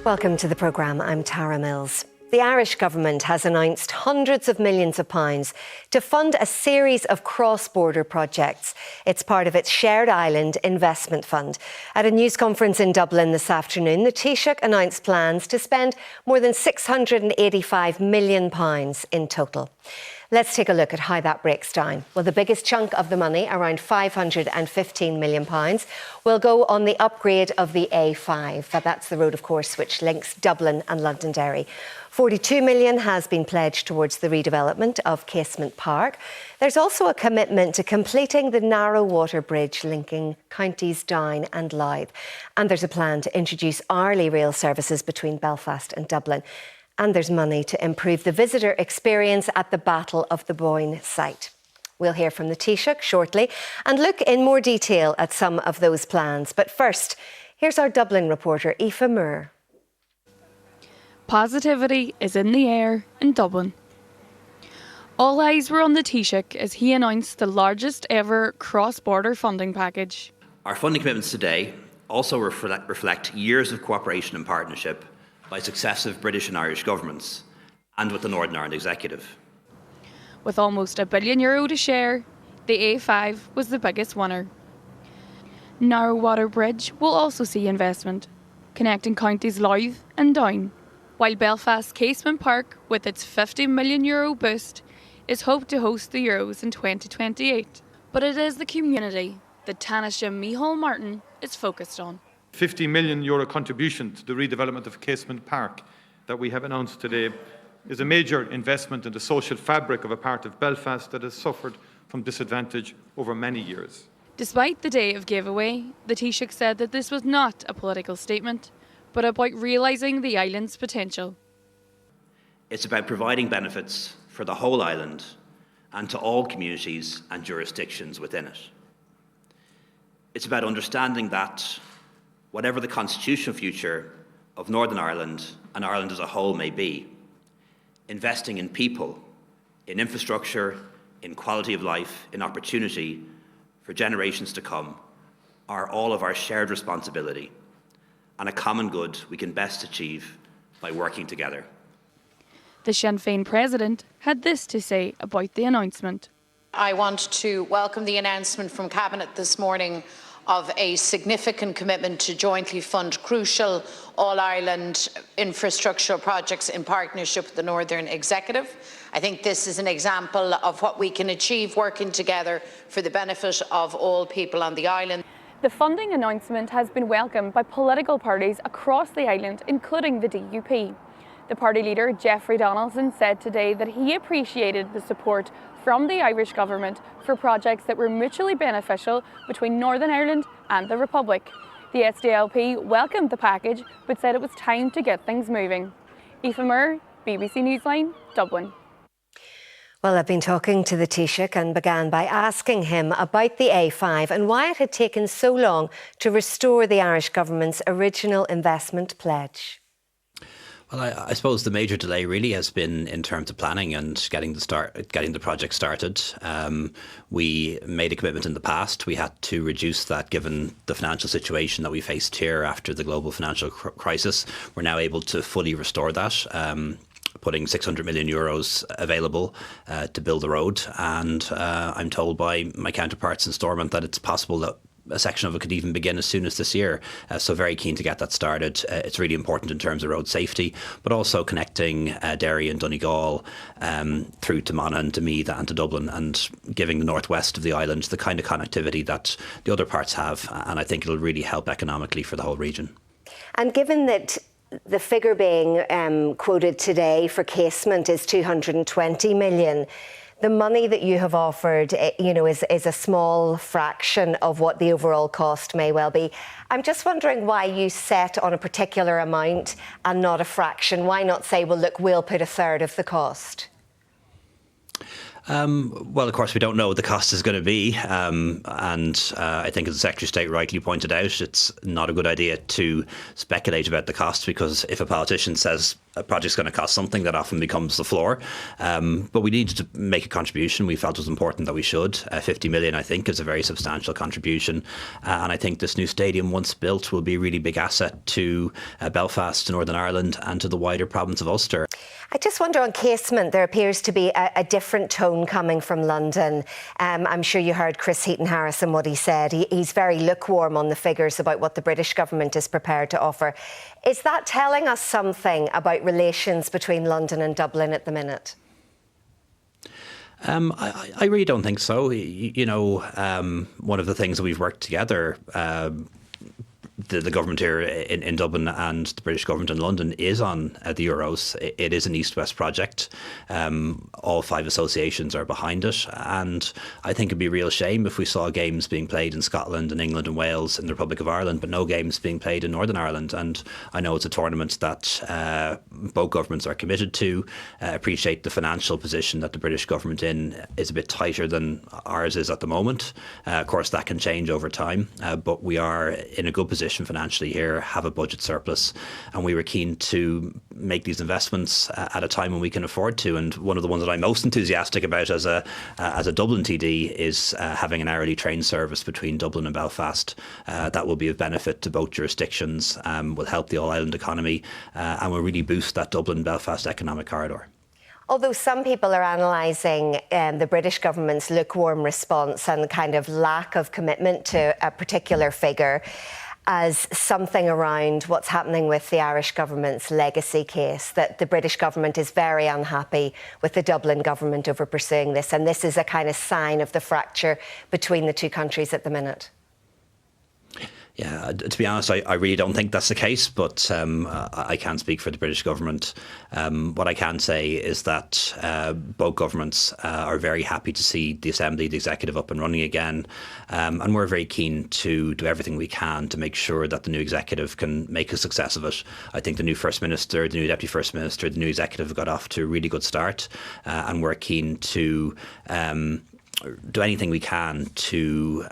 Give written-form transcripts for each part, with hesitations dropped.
Welcome to the programme. I'm Tara Mills. The Irish government has announced hundreds of millions of pounds to fund a series of cross-border projects. It's part of its Shared Island Investment Fund. At a news conference in Dublin this afternoon, the Taoiseach announced plans to spend more than £685 million in total. Let's take a look at how that breaks down. Well, the biggest chunk of the money, around £515 million, will go on the upgrade of the A5. That's the road, of course, which links Dublin and Londonderry. £42 million has been pledged towards the redevelopment of Casement Park. There's also a commitment to completing the narrow water bridge linking counties Down and Louth. And there's a plan to introduce hourly rail services between Belfast and Dublin. And there's money to improve the visitor experience at the Battle of the Boyne site. We'll hear from the Taoiseach shortly and look in more detail at some of those plans. But first, here's our Dublin reporter, Aoife Moore. Positivity is in the air in Dublin. All eyes were on the Taoiseach as he announced the largest ever cross-border funding package. Our funding commitments today also reflect years of cooperation and partnership by successive British and Irish governments and with the Northern Ireland Executive. With almost €1 billion to share, the A5 was the biggest winner. Narrow Water Bridge will also see investment, connecting counties Louth and Down, while Belfast's Casement Park, with its €50 million boost, is hoped to host the Euros in 2028. But it is the community that Taoiseach Micheál Martin is focused on. €50 million contribution to the redevelopment of Casement Park that we have announced today is a major investment in the social fabric of a part of Belfast that has suffered from disadvantage over many years. Despite the day of giveaway, the Taoiseach said that this was not a political statement, but about realising the island's potential. It's about providing benefits for the whole island and to all communities and jurisdictions within it. It's about understanding that whatever the constitutional future of Northern Ireland and Ireland as a whole may be, investing in people, in infrastructure, in quality of life, in opportunity for generations to come are all of our shared responsibility and a common good we can best achieve by working together. The Sinn Féin president had this to say about the announcement. I want to welcome the announcement from Cabinet this morning of a significant commitment to jointly fund crucial all-Ireland infrastructural projects in partnership with the Northern Executive. I think this is an example of what we can achieve working together for the benefit of all people on the island. The funding announcement has been welcomed by political parties across the island, including the DUP. The party leader, Jeffrey Donaldson, said today that he appreciated the support from the Irish government for projects that were mutually beneficial between Northern Ireland and the Republic. The SDLP welcomed the package but said it was time to get things moving. Aoife Moore, BBC Newsline, Dublin. Well, I've been talking to the Taoiseach and began by asking him about the A5 and why it had taken so long to restore the Irish government's original investment pledge. Well, I suppose the major delay really has been in terms of planning and getting the project started. We made a commitment in the past. We had to reduce that given the financial situation that we faced here after the global financial crisis. We're now able to fully restore that. Putting €600 million available to build the road. And I'm told by my counterparts in Stormont that it's possible that a section of it could even begin as soon as this year. So very keen to get that started. It's really important in terms of road safety, but also connecting Derry and Donegal through to Monaghan, to Meath and to Dublin, and giving the northwest of the island the kind of connectivity that the other parts have. And I think it'll really help economically for the whole region. And given that the figure being quoted today for Casement is £220 million, the money that you have offered, is a small fraction of what the overall cost may well be. I'm just wondering why you set on a particular amount and not a fraction. Why not say, well, look, we'll put a third of the cost? Well, of course, we don't know what the cost is going to be. I think, as the Secretary of State rightly pointed out, it's not a good idea to speculate about the cost, because if a politician says a project's going to cost something, that often becomes the floor. But we needed to make a contribution. We felt it was important that we should. 50 million, I think, is a very substantial contribution. And I think this new stadium, once built, will be a really big asset to Belfast, to Northern Ireland, and to the wider province of Ulster. I just wonder, on casement, there appears to be a different tone coming from London. I'm sure you heard Chris Heaton-Harris and what he said. He's very lukewarm on the figures about what the British government is prepared to offer. Is that telling us something about relations between London and Dublin at the minute? I really don't think so. One of the things that we've worked together, the government here in Dublin and the British government in London, is on the Euros. It is an East-West project. All 5 associations are behind it. And I think it'd be a real shame if we saw games being played in Scotland and England and Wales and the Republic of Ireland, but no games being played in Northern Ireland. And I know it's a tournament that both governments are committed to. Appreciate the financial position that the British government is a bit tighter than ours is at the moment. Of course, that can change over time, but we are in a good position financially here, have a budget surplus, and we were keen to make these investments at a time when we can afford to. And one of the ones that I'm most enthusiastic about as a Dublin TD is having an hourly train service between Dublin and Belfast. That will be of benefit to both jurisdictions, will help the all-island economy, and will really boost that Dublin-Belfast economic corridor. Although some people are analysing the British government's lukewarm response and kind of lack of commitment to a particular figure as something around what's happening with the Irish government's legacy case, that the British government is very unhappy with the Dublin government over pursuing this, and this is a kind of sign of the fracture between the two countries at the minute. Yeah, to be honest, I really don't think that's the case, but I can't speak for the British government. What I can say is that both governments are very happy to see the Assembly, the Executive up and running again, and we're very keen to do everything we can to make sure that the new Executive can make a success of it. I think the new First Minister, the new Deputy First Minister, the new Executive got off to a really good start, and we're keen to do anything we can to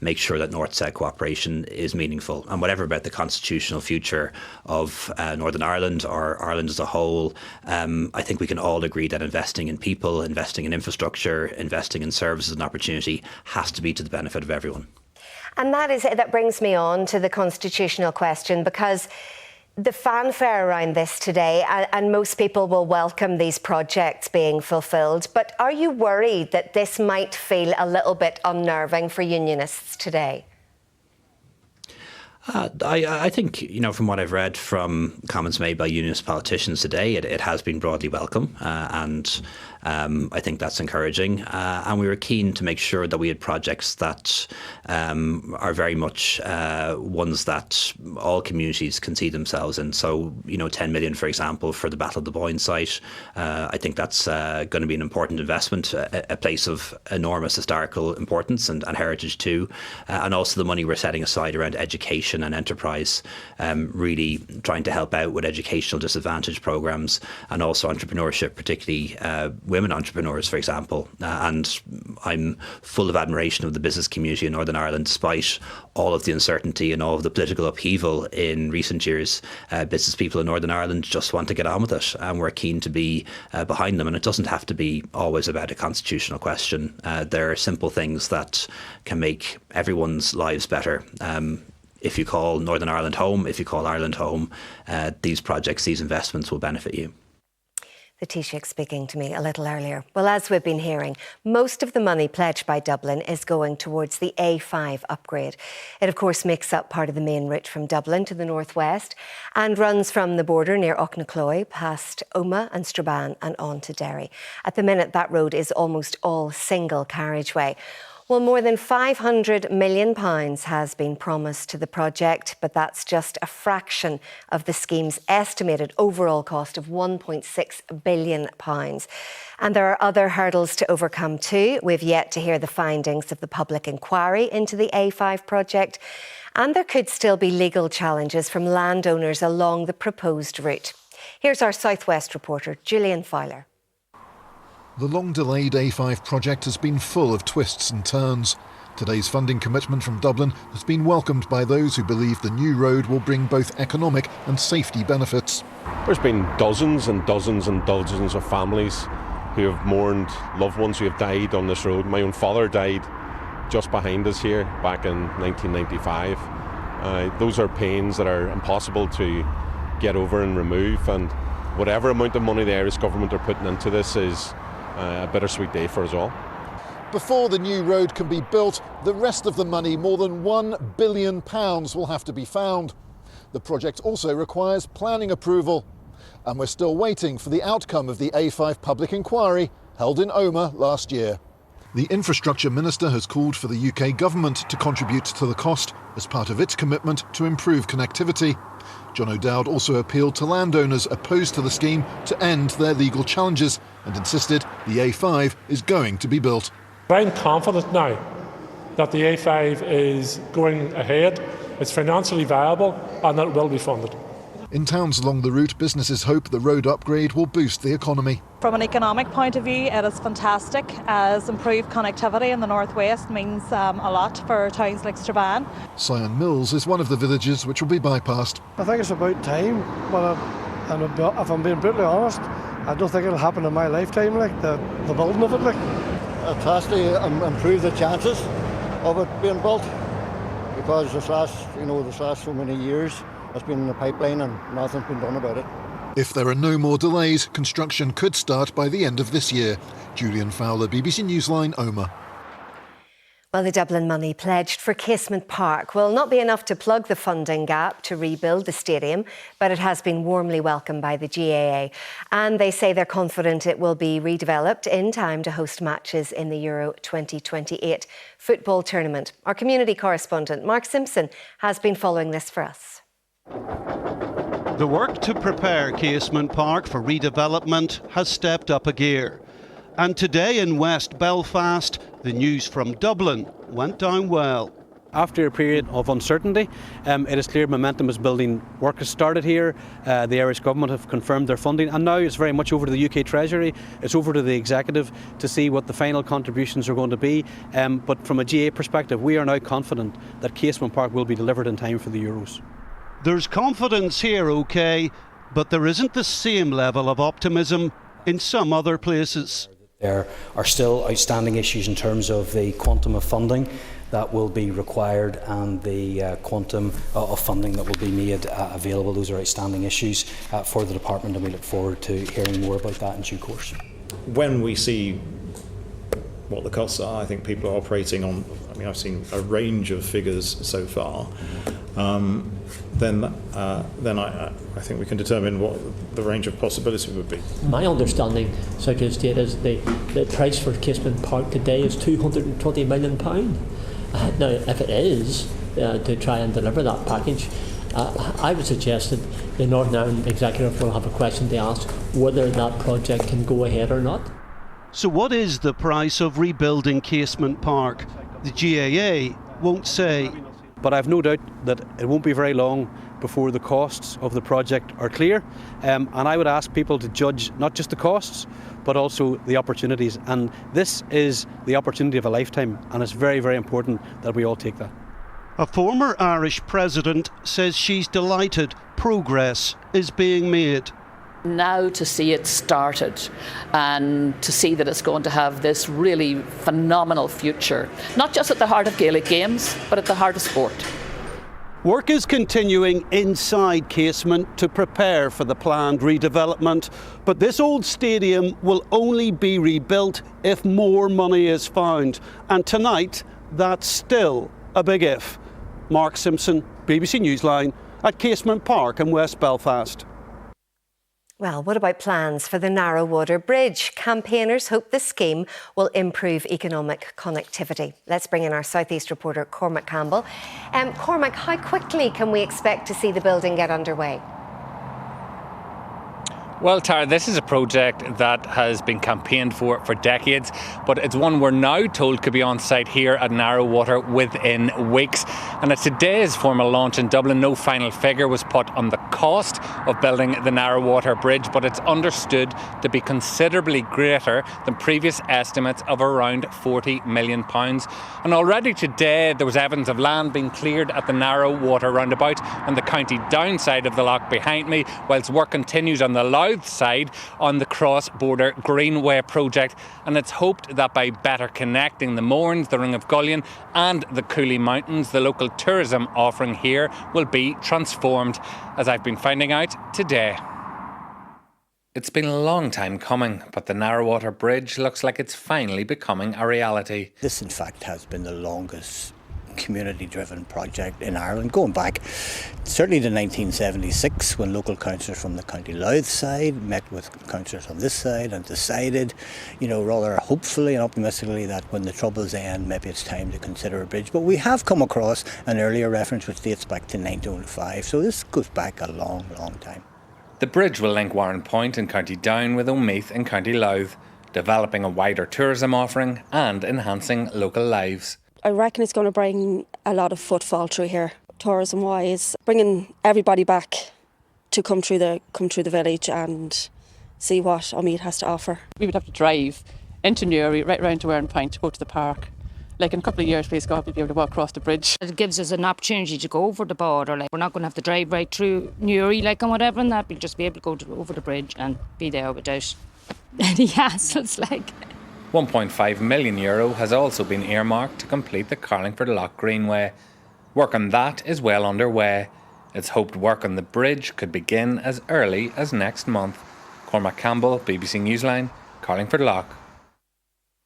make sure that North-South cooperation is meaningful. And whatever about the constitutional future of Northern Ireland or Ireland as a whole, I think we can all agree that investing in people, investing in infrastructure, investing in services and opportunity has to be to the benefit of everyone. And that brings me on to the constitutional question, because the fanfare around this today, and most people will welcome these projects being fulfilled, but are you worried that this might feel a little bit unnerving for unionists today? I think, from what I've read from comments made by unionist politicians today, it has been broadly welcome, and I think that's encouraging. And we were keen to make sure that we had projects that are very much ones that all communities can see themselves in. So, 10 million, for example, for the Battle of the Boyne site. I think that's going to be an important investment, a place of enormous historical importance and heritage too. And also the money we're setting aside around education and enterprise, really trying to help out with educational disadvantage programmes and also entrepreneurship, particularly women entrepreneurs, for example. And I'm full of admiration of the business community in Northern Ireland, despite all of the uncertainty and all of the political upheaval in recent years. Business people in Northern Ireland just want to get on with it, and we're keen to be behind them. And it doesn't have to be always about a constitutional question. There are simple things that can make everyone's lives better. If you call Northern Ireland home, if you call Ireland home, these projects, these investments will benefit you. The Taoiseach speaking to me a little earlier. Well, as we've been hearing, most of the money pledged by Dublin is going towards the A5 upgrade. It, of course, makes up part of the main route from Dublin to the northwest and runs from the border near Auchnacoil past Omagh and Strabane and on to Derry. At the minute, that road is almost all single carriageway. Well, more than £500 million has been promised to the project, but that's just a fraction of the scheme's estimated overall cost of £1.6 billion. And there are other hurdles to overcome too. We've yet to hear the findings of the public inquiry into the A5 project, and there could still be legal challenges from landowners along the proposed route. Here's our South West reporter, Julian Fowler. The long-delayed A5 project has been full of twists and turns. Today's funding commitment from Dublin has been welcomed by those who believe the new road will bring both economic and safety benefits. There's been dozens and dozens and dozens of families who have mourned loved ones who have died on this road. My own father died just behind us here back in 1995. Those are pains that are impossible to get over and remove, and whatever amount of money the Irish government are putting into this is a bittersweet day for us all. Before the new road can be built, the rest of the money, more than £1 billion, will have to be found. The project also requires planning approval, and we're still waiting for the outcome of the A5 public inquiry held in Omagh last year. The Infrastructure Minister has called for the UK government to contribute to the cost as part of its commitment to improve connectivity. John O'Dowd also appealed to landowners opposed to the scheme to end their legal challenges and insisted the A5 is going to be built. I'm confident now that the A5 is going ahead, it's financially viable and that it will be funded. In towns along the route, businesses hope the road upgrade will boost the economy. From an economic point of view, it is fantastic, as improved connectivity in the northwest means a lot for towns like Strabane. Sion Mills is one of the villages which will be bypassed. I think it's about time, but if I'm being brutally honest, I don't think it'll happen in my lifetime, like the building of it. It has to improve the chances of it being built, because this last so many years it's been in the pipeline and nothing's been done about it. If there are no more delays, construction could start by the end of this year. Julian Fowler, BBC Newsline, Omagh. Well, the Dublin money pledged for Casement Park will not be enough to plug the funding gap to rebuild the stadium, but it has been warmly welcomed by the GAA. And they say they're confident it will be redeveloped in time to host matches in the Euro 2028 football tournament. Our community correspondent, Mark Simpson, has been following this for us. The work to prepare Casement Park for redevelopment has stepped up a gear. And today in West Belfast, the news from Dublin went down well. After a period of uncertainty, it is clear momentum is building. Work has started here. The Irish government have confirmed their funding, and now it's very much over to the UK Treasury. It's over to the executive to see what the final contributions are going to be. But from a GA perspective, we are now confident that Casement Park will be delivered in time for the Euros. There's confidence here, OK, but there isn't the same level of optimism in some other places. There are still outstanding issues in terms of the quantum of funding that will be required and the quantum of funding that will be made available. Those are outstanding issues for the department, and we look forward to hearing more about that in due course. When we see what the costs are, I think people are operating on, I've seen a range of figures so far, then I think we can determine what the range of possibility would be. My understanding, Secretary of State, is the price for Casement Park today is £220 million. Now, if it is to try and deliver that package, I would suggest that the Northern Ireland Executive will have a question to ask whether that project can go ahead or not. So what is the price of rebuilding Casement Park? The GAA won't say. But I've no doubt that it won't be very long before the costs of the project are clear. And I would ask people to judge not just the costs, but also the opportunities. And this is the opportunity of a lifetime, and it's very, very important that we all take that. A former Irish president says she's delighted progress is being made. Now to see it started and to see that it's going to have this really phenomenal future, not just at the heart of Gaelic games, but at the heart of sport. Work is continuing inside Casement to prepare for the planned redevelopment, but this old stadium will only be rebuilt if more money is found. And tonight, that's still a big if. Mark Simpson, BBC Newsline, at Casement Park in West Belfast. Well, what about plans for the Narrow Water Bridge? Campaigners hope this scheme will improve economic connectivity. Let's bring in our South East reporter, Cormac Campbell. Cormac, how quickly can we expect to see the building get underway? Well, Tara, this is a project that has been campaigned for decades, but it's one we're now told could be on site here at Narrowwater within weeks. And at today's formal launch in Dublin, no final figure was put on the cost of building the Narrowwater Bridge, but it's understood to be considerably greater than previous estimates of around £40 million. And already today, there was evidence of land being cleared at the Narrowwater roundabout on the County Down side of the loch behind me, whilst work continues on the Louth side on the cross-border Greenway project. And it's hoped that by better connecting the Mournes, the Ring of Gullion and the Cooley Mountains, the local tourism offering here will be transformed, as I've been finding out today. It's been a long time coming, but the Narrowwater Bridge looks like it's finally becoming a reality. This, in fact, has been the longest community-driven project in Ireland, going back certainly to 1976, when local councillors from the County Louth side met with councillors on this side and decided, rather hopefully and optimistically, that when the troubles end, maybe it's time to consider a bridge. But we have come across an earlier reference which dates back to 1905, so this goes back a long, long time. The bridge will link Warren Point in County Down with Omeath in County Louth, developing a wider tourism offering and enhancing local lives. I reckon it's going to bring a lot of footfall through here, tourism-wise, bringing everybody back to come through the village and see what Omeath has to offer. We would have to drive into Newry, right round to Warren Point to go to the park. Like in a couple of years, please God, we'll be able to walk across the bridge. It gives us an opportunity to go over the border. We're not going to have to drive right through Newry and whatever and that. We'll just be able to go over the bridge and be there without any hassles €1.5 million has also been earmarked to complete the Carlingford Lough Greenway. Work on that is well underway. It's hoped work on the bridge could begin as early as next month. Cormac Campbell, BBC Newsline, Carlingford Lough.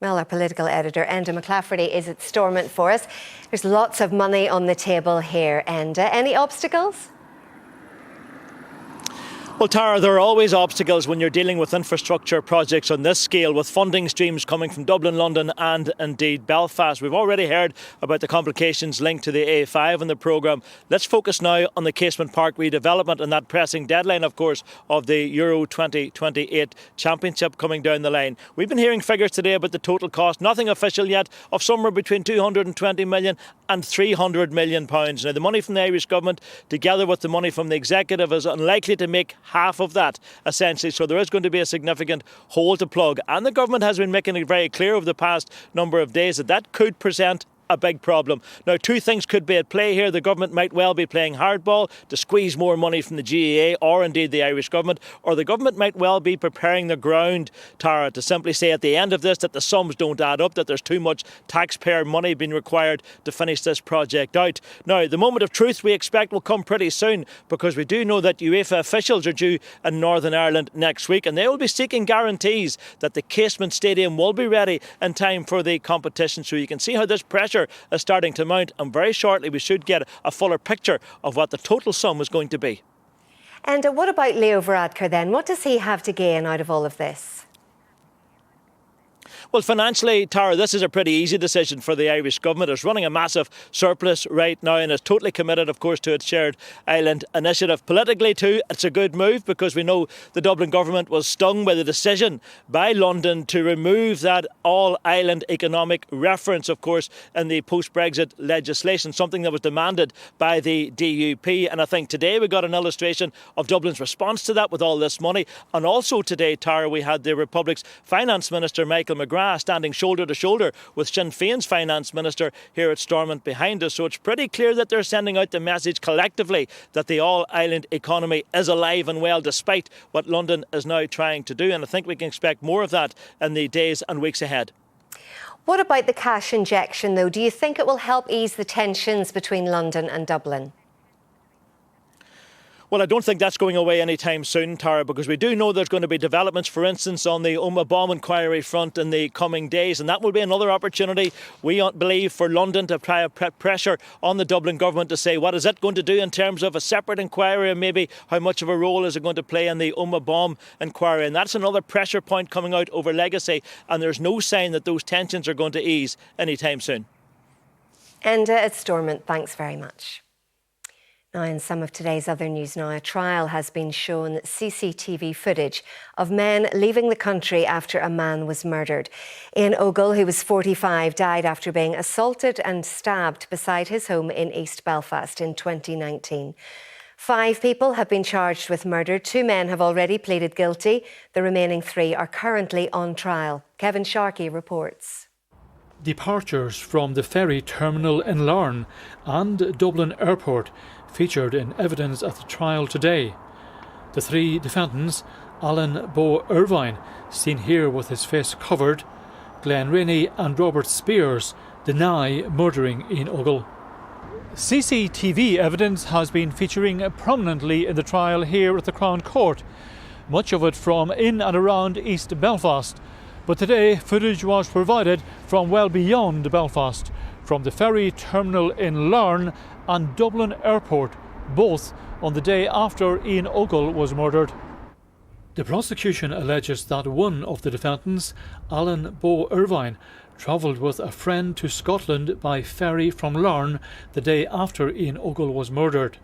Well, our political editor, Enda McClafferty, is at Stormont for us. There's lots of money on the table here. Enda, any obstacles? Well, Tara, there are always obstacles when you're dealing with infrastructure projects on this scale, with funding streams coming from Dublin, London and indeed Belfast. We've already heard about the complications linked to the A5 in the programme. Let's focus now on the Casement Park redevelopment and that pressing deadline, of course, of the Euro 2028 Championship coming down the line. We've been hearing figures today about the total cost, nothing official yet, of somewhere between 220 million and 300 million pounds. Now, the money from the Irish government, together with the money from the executive, is unlikely to make half of that, essentially. So there is going to be a significant hole to plug. And the government has been making it very clear over the past number of days that that could present a big problem. Now, two things could be at play here. The government might well be playing hardball to squeeze more money from the GAA or indeed the Irish government, or the government might well be preparing the ground, Tara, to simply say at the end of this that the sums don't add up, that there's too much taxpayer money being required to finish this project out. Now, the moment of truth we expect will come pretty soon, because we do know that UEFA officials are due in Northern Ireland next week, and they will be seeking guarantees that the Casement Stadium will be ready in time for the competition. So you can see how this pressure is starting to mount, and very shortly we should get a fuller picture of what the total sum is going to be. And what about Leo Varadkar then? What does he have to gain out of all of this? Well, financially, Tara, this is a pretty easy decision for the Irish government. It's running a massive surplus right now and is totally committed, of course, to its Shared Island initiative. Politically, too, it's a good move, because we know the Dublin government was stung by the decision by London to remove that all-island economic reference, of course, in the post-Brexit legislation, something that was demanded by the DUP. And I think today we got an illustration of Dublin's response to that with all this money. And also today, Tara, we had the Republic's Finance Minister, Michael McGrath, standing shoulder to shoulder with Sinn Féin's Finance Minister here at Stormont behind us. So it's pretty clear that they're sending out the message collectively that the all-island economy is alive and well, despite what London is now trying to do. And I think we can expect more of that in the days and weeks ahead. What about the cash injection, though? Do you think it will help ease the tensions between London and Dublin? Well, I don't think that's going away anytime soon, Tara, because we do know there's going to be developments, for instance, on the Omagh bomb inquiry front in the coming days, and that will be another opportunity, we believe, for London to try to put pressure on the Dublin government to say what is it going to do in terms of a separate inquiry, and maybe how much of a role is it going to play in the Omagh bomb inquiry. And that's another pressure point coming out over legacy, and there's no sign that those tensions are going to ease anytime soon. And at Stormont, thanks very much. Now, in some of today's other news now, a trial has been shown CCTV footage of men leaving the country after a man was murdered. Ian Ogle, who was 45, died after being assaulted and stabbed beside his home in East Belfast in 2019. 5 people have been charged with murder. 2 men have already pleaded guilty. The remaining 3 are currently on trial. Kevin Sharkey reports. Departures from the ferry terminal in Larne and Dublin Airport featured in evidence at the trial today. The 3 defendants, Alan Bo Irvine, seen here with his face covered, Glenn Rainey and Robert Spears, deny murdering Ian Ogle. CCTV evidence has been featuring prominently in the trial here at the Crown Court, much of it from in and around East Belfast. But today footage was provided from well beyond Belfast, from the ferry terminal in Larne and Dublin Airport, both on the day after Ian Ogle was murdered. The prosecution alleges that one of the defendants, Alan Bo Irvine, travelled with a friend to Scotland by ferry from Larne the day after Ian Ogle was murdered.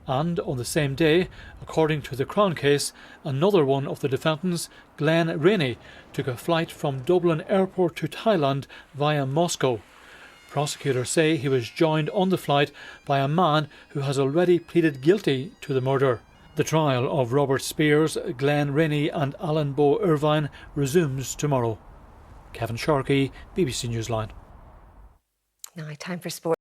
And on the same day, according to the Crown case, another one of the defendants, Glenn Rainey, took a flight from Dublin Airport to Thailand via Moscow. Prosecutors say he was joined on the flight by a man who has already pleaded guilty to the murder. The trial of Robert Spears, Glenn Rainey and Alan Bo Irvine resumes tomorrow. Kevin Sharkey, BBC Newsline. Now, time for sport.